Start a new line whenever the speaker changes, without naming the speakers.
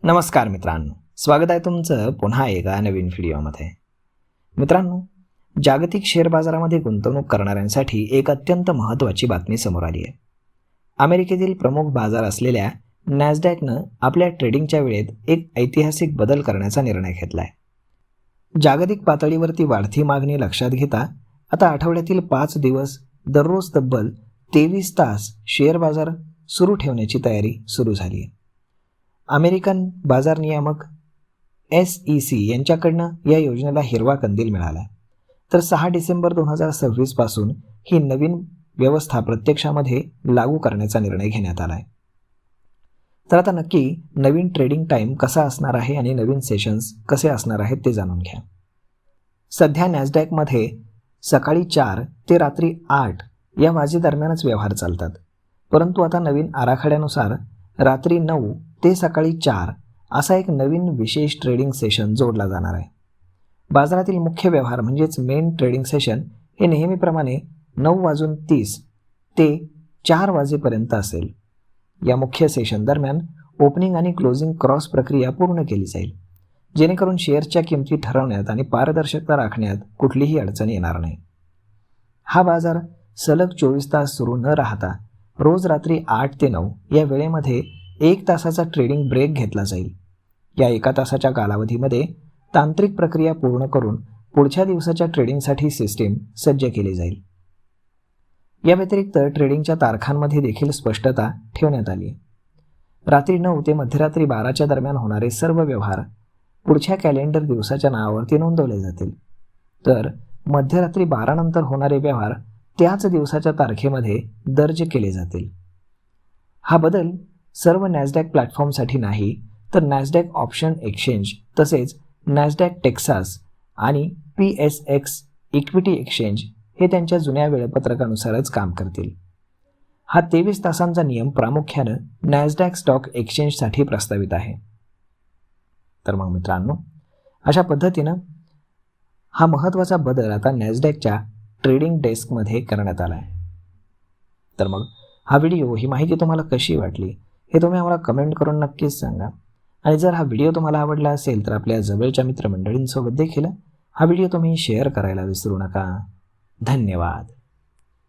नमस्कार मित्रांनो, स्वागत आहे तुमचं पुन्हा एका नवीन व्हिडिओमध्ये. मित्रांनो, जागतिक शेअर बाजारामध्ये गुंतवणूक करणाऱ्यांसाठी एक अत्यंत महत्त्वाची बातमी समोर आली आहे. अमेरिकेतील प्रमुख बाजार असलेल्या नॅसडॅकनं आपल्या ट्रेडिंगच्या वेळेत एक ऐतिहासिक बदल करण्याचा निर्णय घेतला आहे. जागतिक पातळीवरती वाढती मागणी लक्षात घेता आता आठवड्यातील 5 दिवस दररोज तब्बल 23 तास शेअर बाजार सुरू ठेवण्याची तयारी सुरू झाली आहे. अमेरिकन बाजार नियामक SEC यांच्याकडनं या योजनेला हिरवा कंदील मिळाला. तर 6 डिसेंबर 2026 पासून ही नवीन व्यवस्था प्रत्यक्षामध्ये लागू करण्याचा निर्णय घेण्यात आला आहे. तर आता नक्की नवीन ट्रेडिंग टाईम कसा असणार आहे आणि नवीन सेशन्स कसे असणार आहेत ते जाणून घ्या. सध्या नॅसडॅकमध्ये सकाळी 4 ते रात्री 8 या वाजेदरम्यानच व्यवहार चालतात, परंतु आता नवीन आराखड्यानुसार रात्री 9 ते सकाळी 4 असा एक नवीन विशेष ट्रेडिंग सेशन जोडला जाणार आहे. बाजारातील मुख्य व्यवहार म्हणजेच मेन ट्रेडिंग सेशन हे नेहमीप्रमाणे 9:30 ते 4 वाजेपर्यंत असेल. या मुख्य सेशन दरम्यान ओपनिंग आणि क्लोजिंग क्रॉस प्रक्रिया पूर्ण केली जाईल, जेणेकरून शेअरच्या किमती ठरवण्यात आणि पारदर्शकता राखण्यात कुठलीही अडचण येणार नाही. हा बाजार सलग 24 तास सुरू न राहता रोज रात्री 8 ते 9 या वेळेमध्ये 1 तासाचा ट्रेडिंग ब्रेक घेतला जाईल. या 1 तासाच्या कालावधीमध्ये तांत्रिक प्रक्रिया पूर्ण करून पुढच्या दिवसाच्या ट्रेडिंगसाठी सिस्टीम सज्ज केली जाईल. या व्यतिरिक्त ट्रेडिंगच्या तारखांमध्ये देखील स्पष्टता ठेवण्यात आली. रात्री 9 ते मध्यरात्री 12च्या दरम्यान होणारे सर्व व्यवहार पुढच्या कॅलेंडर दिवसाच्या नावावरती नोंदवले जातील, तर मध्यरात्री 12 नंतर होणारे व्यवहार त्याच दिवसाच्या तारखेमध्ये दर्ज केले जातील. हा बदल सर्व नॅसडॅक प्लॅटफॉर्मसाठी नाही, तर नॅसडॅक ऑप्शन एक्सचेंज तसेच नॅसडॅक टेक्सास आणि PSX इक्विटी एक्सचेंज हे त्यांच्या जुन्या वेळापत्रकानुसारच काम करतील. हा 23 तासांचा नियम प्रामुख्यानं नॅसडॅक स्टॉक एक्सचेंजसाठी प्रस्तावित आहे. तर मग मित्रांनो, अशा पद्धतीनं हा महत्त्वाचा बदल आता नॅसडॅकच्या ट्रेडिंग डेस्कमध्ये करण्यात आला आहे. तर मग हा व्हिडिओ, ही माहिती तुम्हाला कशी वाटली हे तुम्ही आम्हाला कमेंट करून नक्कीच सांगा. आणि जर हा व्हिडिओ तुम्हाला आवडला असेल तर आपल्या जवळच्या मित्रमंडळींसोबत देखील हा व्हिडिओ तुम्ही शेअर करायला विसरू नका. धन्यवाद.